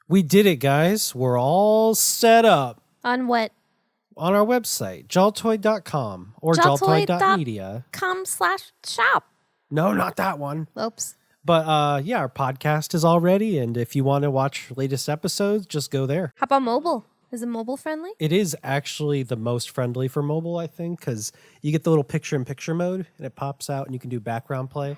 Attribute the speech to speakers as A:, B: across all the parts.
A: We did it, guys. We're all set up
B: On what?
A: on our website, jaltoid.com or jaltoid.media.
B: .com/shop.
A: No, not that one.
B: Oops.
A: But yeah, our podcast is all ready, and if you want to watch latest episodes, just go there.
B: How about mobile? Is it mobile friendly?
A: It is actually the most friendly for mobile, I think, because you get the little picture-in-picture mode, and it pops out, and you can do background play.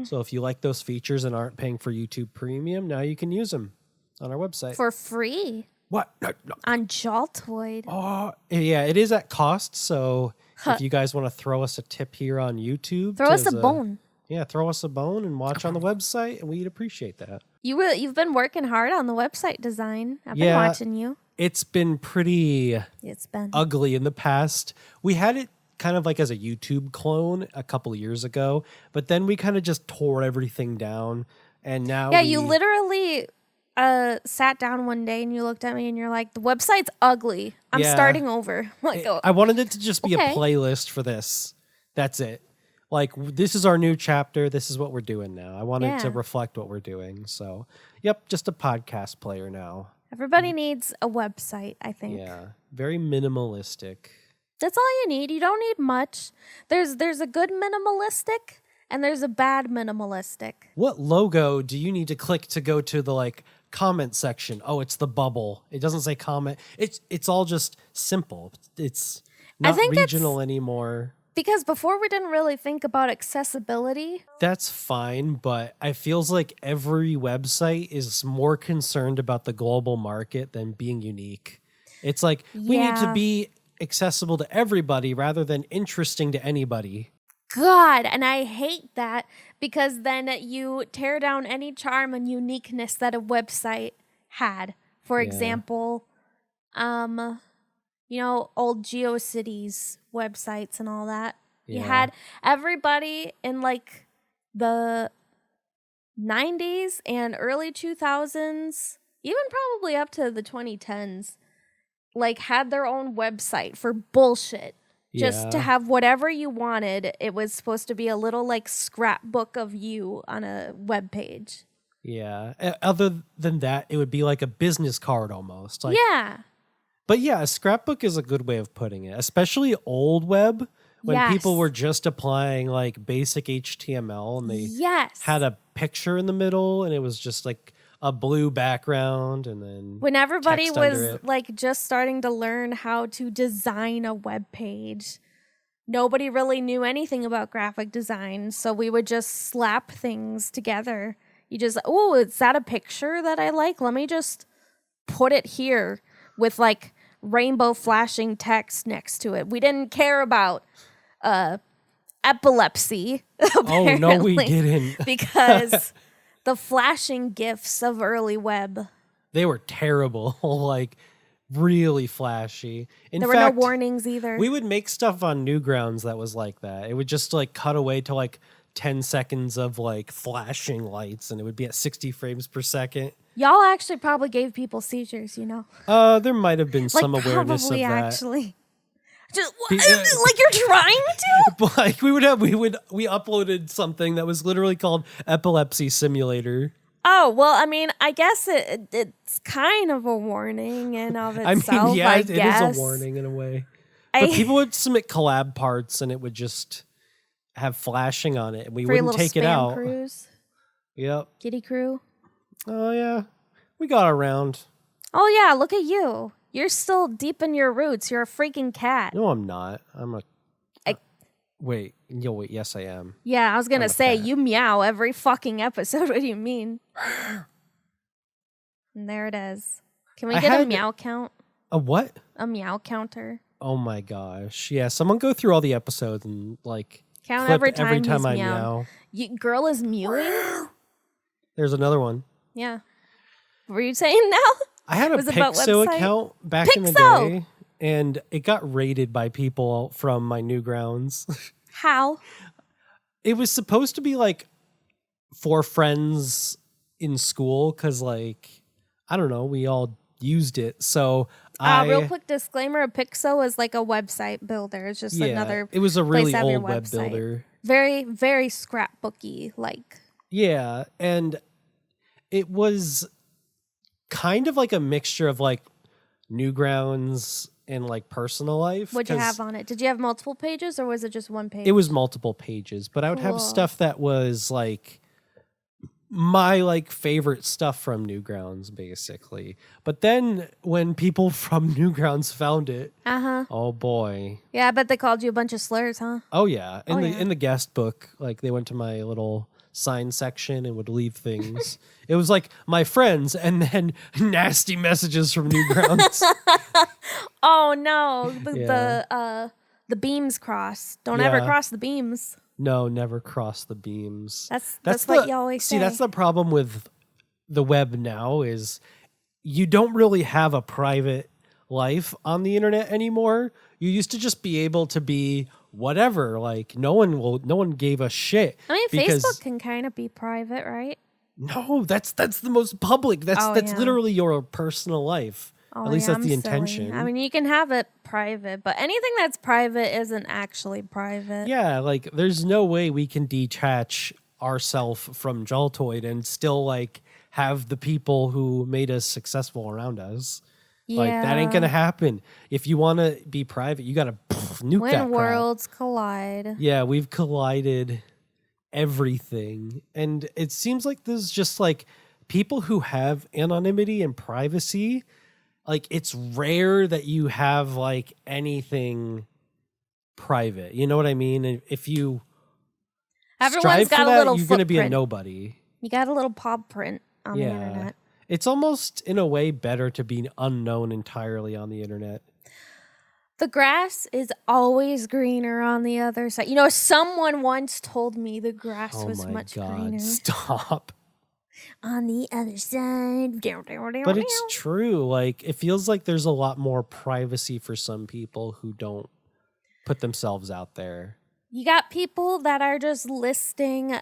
A: So if you like those features and aren't paying for YouTube Premium, now you can use them on our website.
B: For free?
A: What? No.
B: On Jaltoid.
A: Oh, yeah, it is at cost, so if you guys want to throw us a tip here on YouTube.
B: Throw us a bone.
A: Yeah, throw us a bone and watch on the website, and we'd appreciate that.
B: You've been working hard on the website design. I've been watching you.
A: It's been pretty ugly in the past. We had it kind of like as a YouTube clone a couple of years ago, but then we kind of just tore everything down, and now
B: you literally sat down one day and you looked at me and you're like, the website's ugly. I'm starting over. Like,
A: I wanted it to just be a playlist for this. That's it. Like, this is our new chapter. This is what we're doing now. I wanted to reflect what we're doing. So, yep, just a podcast player now.
B: Everybody needs a website, I think.
A: Yeah, very minimalistic.
B: That's all you need. You don't need much. There's a good minimalistic and there's a bad minimalistic.
A: What logo do you need to click to go to the comment section? Oh, it's the bubble. It doesn't say comment. It's all just simple. It's not regional anymore.
B: Because before we didn't really think about accessibility.
A: That's fine, but it feels like every website is more concerned about the global market than being unique. It's like we need to be accessible to everybody rather than interesting to anybody.
B: God, and I hate that because then you tear down any charm and uniqueness that a website had. For example, old GeoCities websites and all that. You had everybody in the 90s and early 2000s, even probably up to the 2010s, had their own website for bullshit. Just to have whatever you wanted. It was supposed to be a little scrapbook of you on a web page.
A: Yeah. Other than that, it would be like a business card almost. But yeah, a scrapbook is a good way of putting it, especially old web when people were just applying basic HTML and they had a picture in the middle and it was just a blue background and then
B: when everybody was just starting to learn how to design a web page, nobody really knew anything about graphic design, so we would just slap things together. You just, is that a picture that I like? Let me just put it here with rainbow flashing text next to it. We didn't care about epilepsy.
A: Oh, no, we didn't.
B: Because the flashing GIFs of early web.
A: They were terrible, really flashy.
B: There were no warnings either.
A: We would make stuff on Newgrounds that was like that. It would just cut away to 10 seconds of flashing lights and it would be at 60 frames per second.
B: Y'all actually probably gave people seizures,
A: There might have been some awareness of that.
B: Actually. Just, you're trying to?
A: But we uploaded something that was literally called Epilepsy Simulator.
B: Oh, well, I mean, I guess it's kind of a warning in of itself, I guess.
A: It is a warning in a way. But people would submit collab parts and it would just have flashing on it and we wouldn't take it out.
B: Crews.
A: Yep.
B: Kitty crew.
A: Oh, yeah. We got around.
B: Oh, yeah. Look at you. You're still deep in your roots. You're a freaking cat.
A: No, I'm not. Wait. Yes, I am.
B: Yeah, I was going to say, you meow every fucking episode. What do you mean? And there it is. Can we get a meow count?
A: A what?
B: A meow counter.
A: Oh, my gosh. Yeah, someone go through all the episodes and,
B: count every time
A: I
B: meow. Girl is mewing?
A: There's another one.
B: Yeah. What were you saying now?
A: I had a Pixo account back in the day, and it got raided by people from my Newgrounds.
B: How?
A: It was supposed to be for friends in school, because I don't know, we all used it. So
B: real quick disclaimer: a Pixo is a website builder. It's just another.
A: It was a really
B: place
A: old web builder.
B: Very, very scrapbooky.
A: Yeah, and it was kind of like a mixture of like Newgrounds and like personal life.
B: What'd you have on it? Did you have multiple pages or was it just one page?
A: It was multiple pages, but I would have stuff that was like my like favorite stuff from Newgrounds, basically. But then when people from Newgrounds found it, oh boy.
B: Yeah, I bet they called you a bunch of slurs, huh?
A: Oh yeah. In the guest book, like they went to my little sign section and would leave things. It was like my friends and then nasty messages from Newgrounds.
B: Oh no. The beams cross. Don't ever cross the beams.
A: No, never cross the beams.
B: That's what you always say.
A: See, that's the problem with the web now is you don't really have a private life on the internet anymore. You used to just be able to be whatever. Like no one gave a shit.
B: I mean, Facebook can kind of be private, right?
A: No, that's the most public. That's literally your personal life.
B: Oh,
A: at least that's the intention.
B: Silly. I mean, you can have it private, but anything that's private isn't actually private.
A: Yeah, like there's no way we can detach ourselves from Jaltoid and still like have the people who made us successful around us. Yeah. Like that ain't gonna happen. If you want to be private, you gotta nuke that crap.
B: When worlds collide.
A: Yeah, we've collided everything, and it seems like this is just like people who have anonymity and privacy. Like it's rare that you have like anything private. You know what I mean? If you
B: Everyone's got a little
A: you're
B: going
A: to be a nobody.
B: You got a little paw print on the internet.
A: It's almost in a way better to be unknown entirely on the internet.
B: The grass is always greener on the other side. You know, someone once told me the grass was much greener.
A: Stop.
B: On the other side.
A: But it's true. Like, it feels like there's a lot more privacy for some people who don't put themselves out there.
B: You got people that are just listing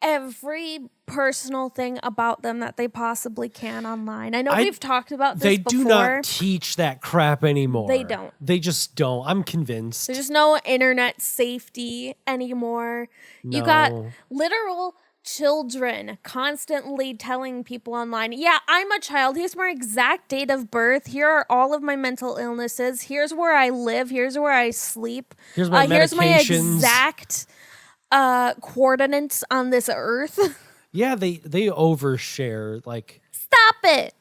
B: every personal thing about them that they possibly can online. I know we've talked about this before.
A: They do not teach that crap anymore.
B: They don't.
A: They just don't. I'm convinced.
B: There's no internet safety anymore.
A: No.
B: You got literal children constantly telling people online, yeah, I'm a child. Here's my exact date of birth. Here are all of my mental illnesses. Here's where I live. Here's where I sleep.
A: Here's my medications.
B: Here's my exact coordinates on this earth.
A: Yeah, they overshare. Like,
B: stop it.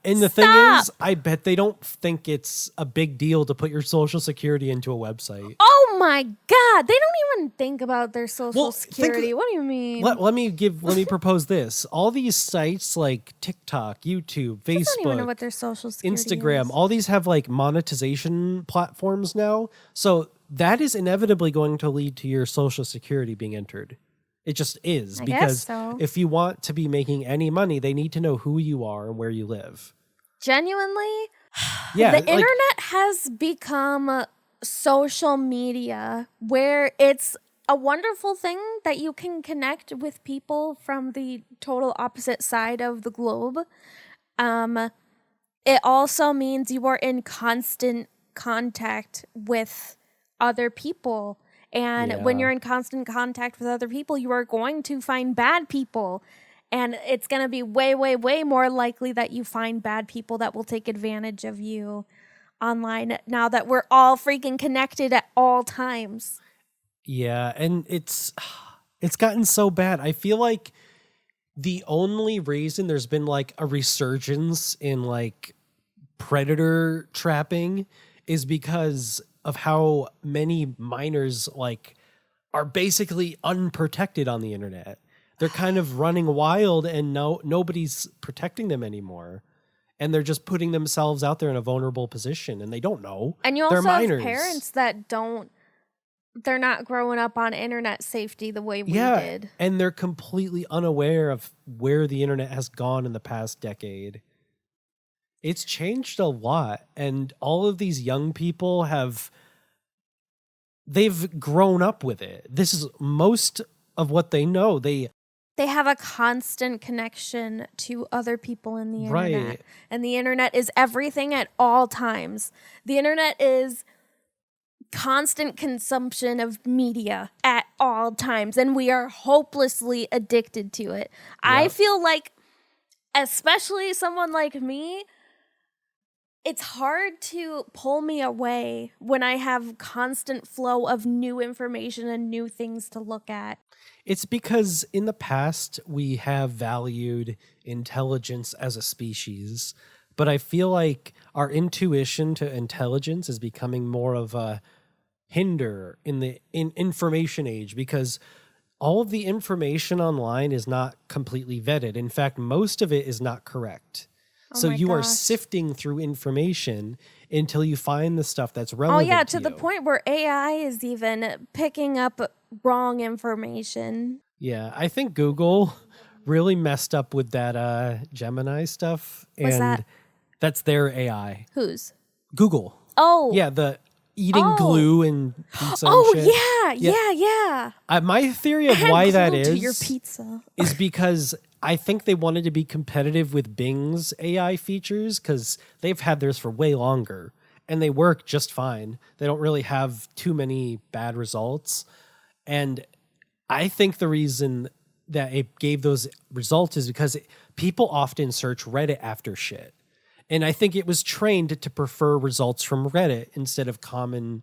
A: And the thing is, I bet they don't think it's a big deal to put your social security into a website.
B: Oh my God. They don't even think about their social security. What do you mean?
A: Let me propose this. All these sites like TikTok, YouTube, Facebook, I don't even know
B: what their social security
A: Instagram,
B: is.
A: All these have like monetization platforms now. So that is inevitably going to lead to your social security being entered. It just is, because if you want to be making any money, they need to know who you are and where you live.
B: Genuinely,
A: yeah,
B: the internet has become social media where it's a wonderful thing that you can connect with people from the total opposite side of the globe. It also means you are in constant contact with other people. And when you're in constant contact with other people, you are going to find bad people. And it's going to be way, way, way more likely that you find bad people that will take advantage of you online now that we're all freaking connected at all times.
A: Yeah, and it's gotten so bad. I feel like the only reason there's been like a resurgence in like predator trapping is because of how many minors like are basically unprotected on the internet. They're kind of running wild and nobody's protecting them anymore. And they're just putting themselves out there in a vulnerable position and they don't know.
B: And you also have parents that they're not growing up on internet safety the way we did.
A: And they're completely unaware of where the internet has gone in the past decade. It's changed a lot, and all of these young people they've grown up with it. This is most of what they know. They
B: have a constant connection to other people in the internet.
A: Right.
B: And the internet is everything at all times. The internet is constant consumption of media at all times, and we are hopelessly addicted to it. Yep. I feel like especially someone like me, it's hard to pull me away when I have constant flow of new information and new things to look at.
A: It's because in the past we have valued intelligence as a species, but I feel like our intuition to intelligence is becoming more of a hinder in the information age, because all of the information online is not completely vetted. In fact, most of it is not correct. So you are sifting through information until you find the stuff that's relevant. Oh yeah,
B: to the point where AI is even picking up wrong information.
A: Yeah, I think Google really messed up with that Gemini stuff.
B: What's that?
A: That's their AI.
B: Whose?
A: Google.
B: Oh.
A: Yeah, the eating glue and pizza and shit.
B: Yeah.
A: My theory of why that is
B: to your pizza
A: is because I think they wanted to be competitive with Bing's AI features, because they've had theirs for way longer and they work just fine. They don't really have too many bad results. And I think the reason that it gave those results is because people often search Reddit after shit. And I think it was trained to prefer results from Reddit instead of commonly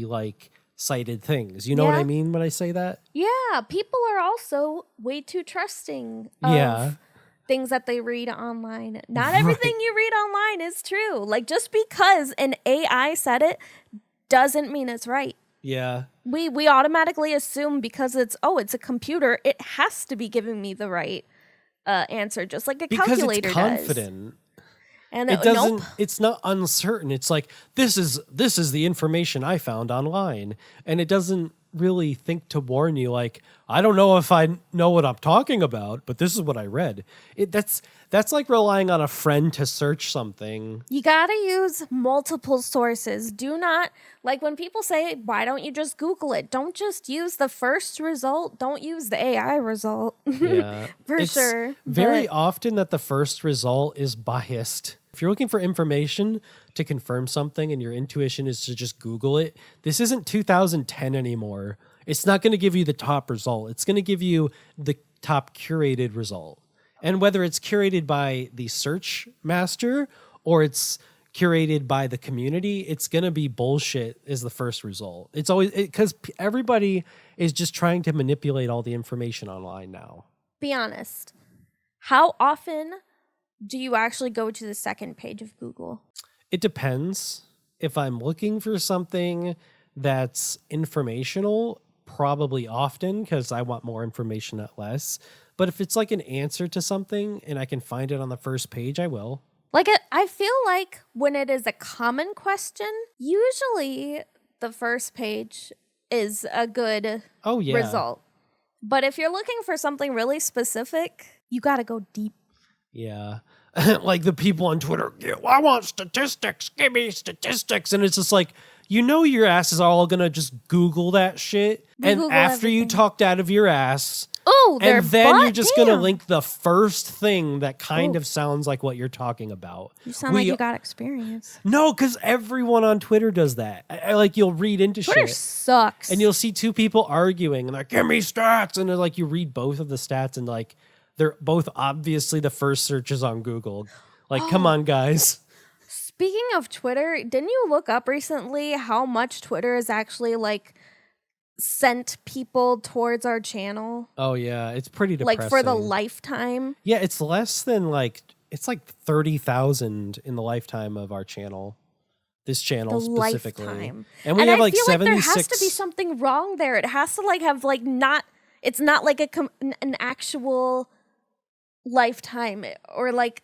A: like cited things. You know what I mean when I say that?
B: Yeah, people are also way too trusting of things that they read online. Not everything you read online is true. Like, just because an AI said it doesn't mean it's right.
A: Yeah.
B: We automatically assume because it's a computer, it has to be giving me the right answer, just like a calculator
A: it's confident.
B: does. And
A: it doesn't. It's not uncertain. It's like this is the information I found online, and it doesn't really think to warn you. Like, I don't know if I know what I'm talking about, but this is what I read. That's like relying on a friend to search something.
B: You gotta use multiple sources. Do not, like when people say, "Why don't you just Google it?" Don't just use the first result. Don't use the AI result.
A: Yeah,
B: it's sure.
A: Very often that the first result is biased. If you're looking for information to confirm something and your intuition is to just Google it, this isn't 2010 anymore. It's not going to give you the top result. It's going to give you the top curated result. And whether it's curated by the search master or it's curated by the community, it's going to be bullshit is the first result. It's always because everybody is just trying to manipulate all the information online now.
B: Be honest. How often do you actually go to the second page of Google?
A: It depends. If I'm looking for something that's informational, probably often, because I want more information at less. But if it's like an answer to something and I can find it on the first page, I will.
B: Like, I feel like when it is a common question, usually the first page is a good result. But if you're looking for something really specific, you got to go deep.
A: Yeah. Like the people on Twitter, I want statistics, give me statistics. And it's just like, your ass is all going to just Google that shit. And
B: Google
A: after
B: everything.
A: you talked out of your ass,
B: and
A: then you're just going to link the first thing that kind of sounds like what you're talking about.
B: You sound like you got experience.
A: No, because everyone on Twitter does that. Like, you'll read into
B: Twitter
A: shit.
B: Sucks.
A: And you'll see two people arguing and like, give me stats. And they're like, you read both of the stats and like, they're both obviously the first searches on Google. Like, come on, guys.
B: Speaking of Twitter, didn't you look up recently how much Twitter has actually like sent people towards our channel?
A: Oh yeah, it's pretty depressing.
B: Like for the lifetime?
A: Yeah, it's less than it's like 30,000 in the lifetime of our channel. This channel specifically.
B: Lifetime.
A: And we have like 76.
B: Like there has to be something wrong there. It has to like have like it's not like an actual lifetime or like,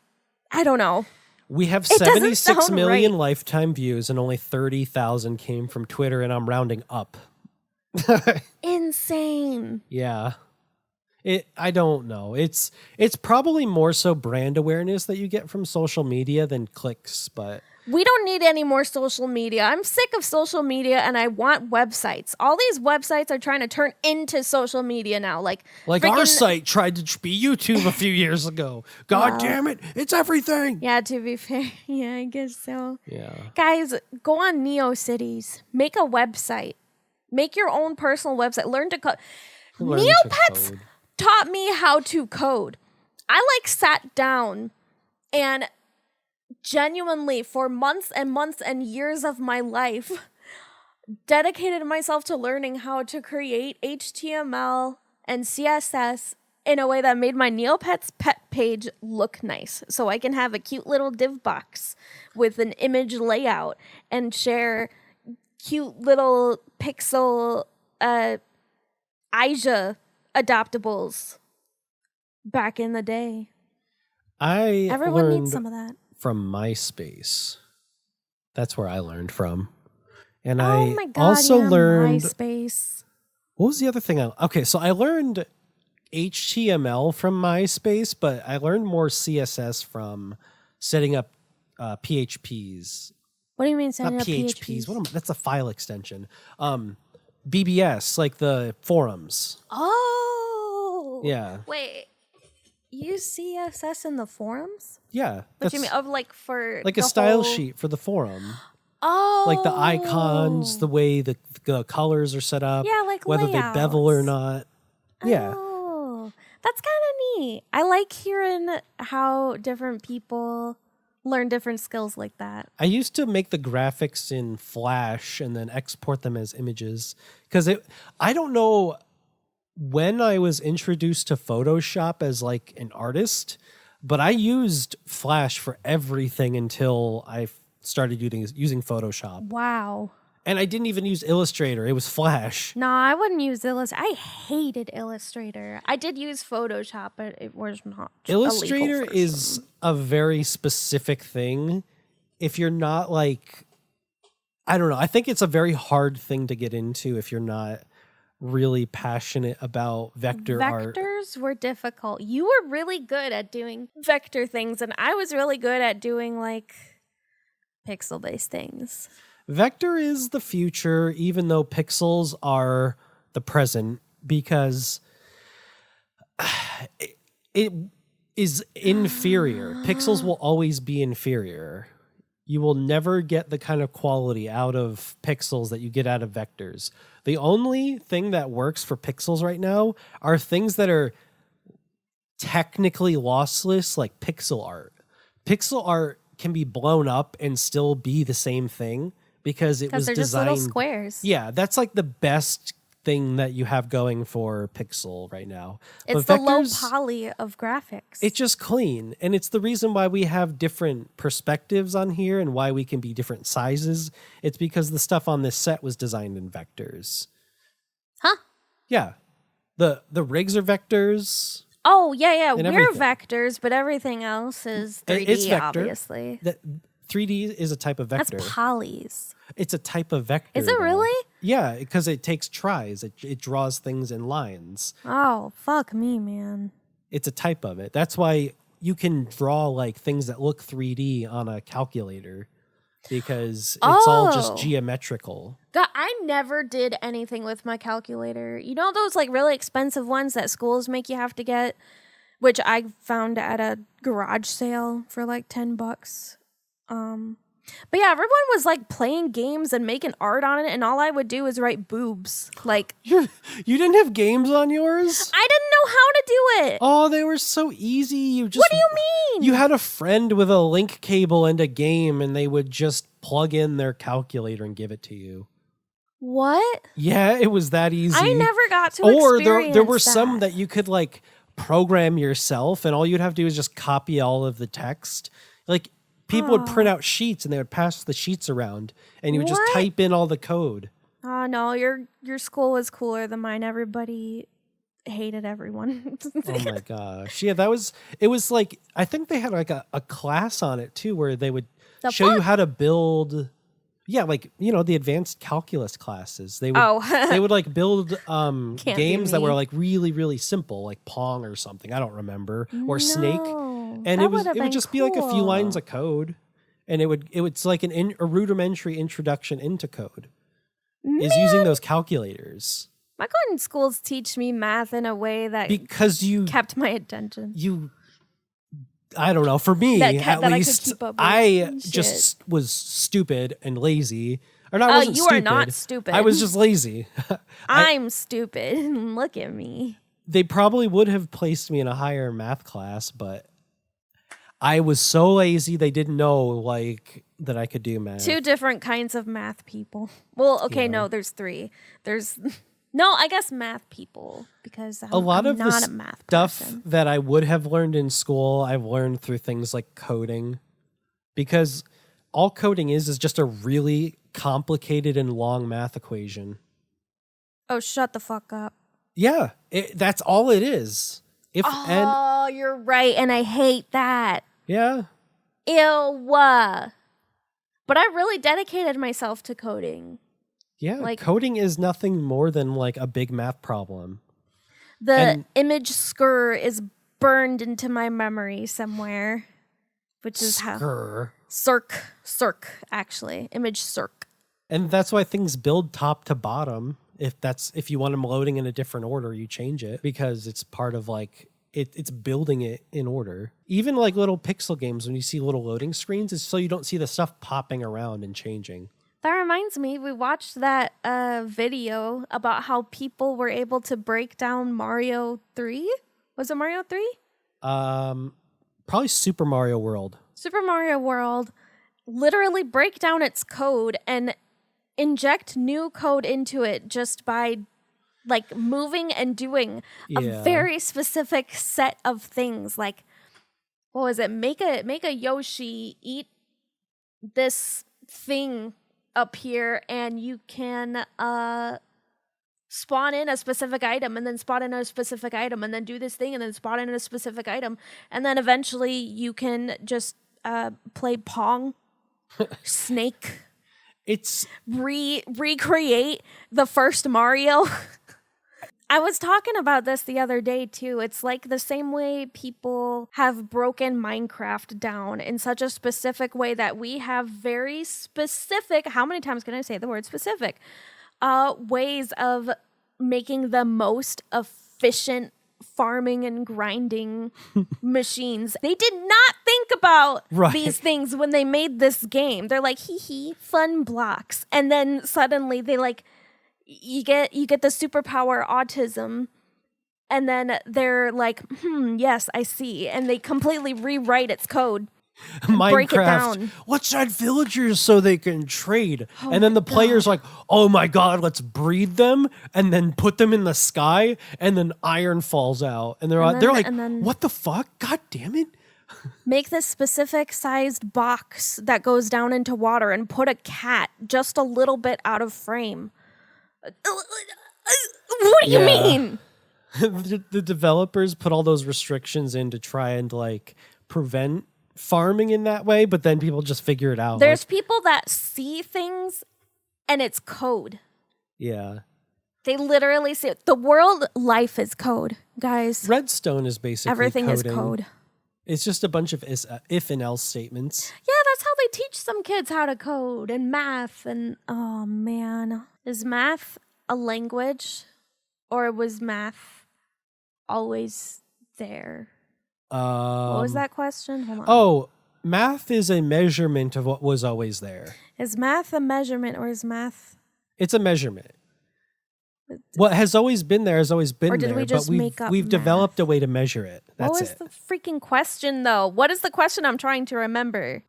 B: I don't know.
A: We have 76 million lifetime views and only 30,000 came from Twitter, and I'm rounding up.
B: Insane.
A: Yeah. I don't know. It's probably more so brand awareness that you get from social media than clicks, but
B: we don't need any more social media. I'm sick of social media and I want websites. All these websites are trying to turn into social media now. Like
A: our site tried to be YouTube a few years ago. God damn it. It's everything.
B: Yeah, to be fair. Yeah, I guess so.
A: Yeah.
B: Guys, go on NeoCities. Make a website. Make your own personal website. Learn to code. Neopets taught me how to code. I like sat down and genuinely for months and months and years of my life dedicated myself to learning how to create HTML and CSS in a way that made my Neopets pet page look nice. So I can have a cute little div box with an image layout and share cute little pixel IJA adoptables back in the day. Everyone needs some of that.
A: From MySpace. That's where I learned from. And
B: oh my God,
A: also learned
B: MySpace.
A: What was the other thing? So I learned HTML from MySpace, but I learned more CSS from setting up PHPs.
B: What do you mean setting
A: Not
B: up
A: PHPs? That's a file extension. BBS, like the forums.
B: Oh.
A: Yeah.
B: Wait. Use CSS in the forums?
A: Yeah.
B: What do you mean? Of like for
A: like a style sheet for the forum.
B: Oh.
A: Like the icons, the way the colors are set up.
B: Yeah, like
A: whether
B: layouts.
A: they bevel or not. Yeah.
B: Oh, that's kind of neat. I like hearing how different people learn different skills like that.
A: I used to make the graphics in Flash and then export them as images because I don't know when I was introduced to Photoshop as like an artist, but I used Flash for everything until I started using Photoshop.
B: Wow.
A: And I didn't even use Illustrator. It was Flash.
B: No, I wouldn't use Illustrator. I hated Illustrator. I did use Photoshop, but it was not.
A: Illustrator is a very specific thing. If you're not like, I don't know. I think it's a very hard thing to get into if you're not really passionate about vector art.
B: Vectors were difficult. You were really good at doing vector things, and I was really good at doing like pixel-based things.
A: Vector is the future, even though pixels are the present, because it is inferior. Pixels will always be inferior. You will never get the kind of quality out of pixels that you get out of vectors. The only thing that works for pixels right now are things that are technically lossless, like pixel art. Pixel art can be blown up and still be the same thing because it was
B: they're
A: designed.
B: Just little squares.
A: Yeah, that's like the best thing that you have going for pixel right now.
B: It's the low poly of graphics.
A: It's just clean. And it's the reason why we have different perspectives on here and why we can be different sizes. It's because the stuff on this set was designed in vectors.
B: Huh?
A: Yeah. The rigs are vectors.
B: Oh, yeah. We're everything. Vectors, but everything else is 3D,
A: it's vector.
B: Obviously.
A: 3D is a type of vector.
B: That's polys.
A: It's a type of vector.
B: Is it really?
A: Yeah, because it takes tries. It draws things in lines.
B: Oh, fuck me, man.
A: It's a type of it. That's why you can draw like things that look 3D on a calculator because it's all just geometrical.
B: God, I never did anything with my calculator. You know those like really expensive ones that schools make you have to get, which I found at a garage sale for like $10. But yeah, everyone was like playing games and making art on it, and all I would do is write boobs. Like
A: you didn't have games on yours?
B: I didn't know how to do it.
A: Oh, they were so easy. What
B: do you mean?
A: You had a friend with a link cable and a game, and they would just plug in their calculator and give it to you.
B: What?
A: Yeah, it was that easy.
B: I never got to experience
A: there were some that you could like program yourself, and all you'd have to do is just copy all of the text. Like people would print out sheets and they would pass the sheets around, and you would just type in all the code.
B: Oh no, your school was cooler than mine. Everybody hated everyone.
A: Oh my gosh. Yeah, it was like, I think they had like a class on it too, where they would show you how to build. Yeah, like, you know, the advanced calculus classes. They would like build games that were like really, really simple, like Pong or something. I don't remember. Or Snake. And it would just be like a few lines of code. And it's like a rudimentary introduction into code. Is using those calculators.
B: My couldn't schools teach me math in a way that kept my attention. I
A: don't know. For me, at least, I just was stupid and lazy. Or not, I wasn't
B: you
A: stupid.
B: are not stupid.
A: I was just lazy.
B: I'm stupid. Look at me.
A: they probably would have placed me in a higher math class, but I was so lazy they didn't know like that I could do math.
B: 2 different kinds of math people. Well, okay, no, there's 3. There's no, I guess math people, because I'm not a math
A: stuff
B: person.
A: That I would have learned in school, I've learned through things like coding, because all coding is just a really complicated and long math equation.
B: Oh, shut the fuck up.
A: Yeah, that's all it is.
B: You're right, and I hate that.
A: Yeah.
B: Ew. But I really dedicated myself to coding.
A: Yeah, like, coding is nothing more than like a big math problem.
B: The image skr is burned into my memory somewhere, which is
A: how
B: circ actually, image circ.
A: And that's why things build top to bottom. If you want them loading in a different order, you change it because it's part of like it's building it in order. Even like little pixel games, when you see little loading screens, it's so you don't see the stuff popping around and changing.
B: That reminds me, we watched that video about how people were able to break down Mario 3. Was it Mario 3?
A: Probably Super Mario World.
B: Super Mario World. Literally break down its code and inject new code into it just by like moving and doing a very specific set of things. Like, what was it? Make a Yoshi eat this thing up here, and you can spawn in a specific item, and then spawn in a specific item, and then do this thing, and then spawn in a specific item, and then eventually you can just play Pong, Snake.
A: It's
B: recreate the first Mario. I was talking about this the other day too. It's like the same way people have broken Minecraft down in such a specific way that we have very specific, how many times can I say the word specific, ways of making the most efficient farming and grinding machines. They did not think about these things when they made this game. They're like, hee, fun blocks. And then suddenly they like, you get the superpower autism, and then they're like, yes, I see. And they completely rewrite its code.
A: Minecraft,
B: break it down.
A: Let's add villagers so they can trade. And then the player's like, oh my God, let's breed them and then put them in the sky, and then iron falls out. And they're like, what the fuck? God damn it.
B: Make this specific sized box that goes down into water and put a cat just a little bit out of frame. What do you mean?
A: The developers put all those restrictions in to try and like prevent farming in that way, but then people just figure it out.
B: There's people that see things and it's code.
A: Yeah.
B: They literally see it. The world life is code, guys.
A: Redstone is basically
B: everything
A: coding.
B: Is code.
A: It's just a bunch of if and else statements.
B: Yeah, that's how they teach some kids how to code and math. And oh man, is math a language, or was math always there? What was that question? Hold on.
A: Oh, math is a measurement of what was always there.
B: Is math a measurement, or is math?
A: It's a measurement. What has always been there has always been there. Or did we just make up? We've developed a way to measure it. That's
B: what was the freaking question, though? What is the question I'm trying to remember?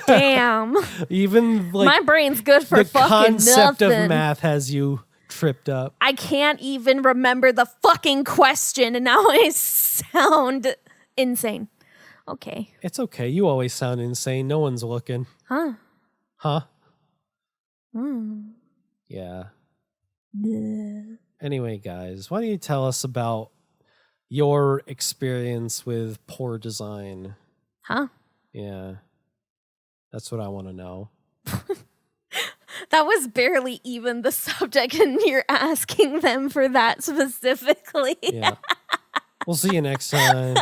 B: Damn.
A: Even like
B: my brain's good for fucking nothing. The concept of
A: math has you tripped up.
B: I can't even remember the fucking question, and now I sound insane. Okay.
A: It's okay. You always sound insane. No one's looking.
B: Huh?
A: Yeah.
B: Bleh.
A: Anyway, guys, why don't you tell us about your experience with poor design?
B: Huh?
A: Yeah. That's what I want to know.
B: That was barely even the subject, and you're asking them for that specifically.
A: Yeah. We'll see you next time.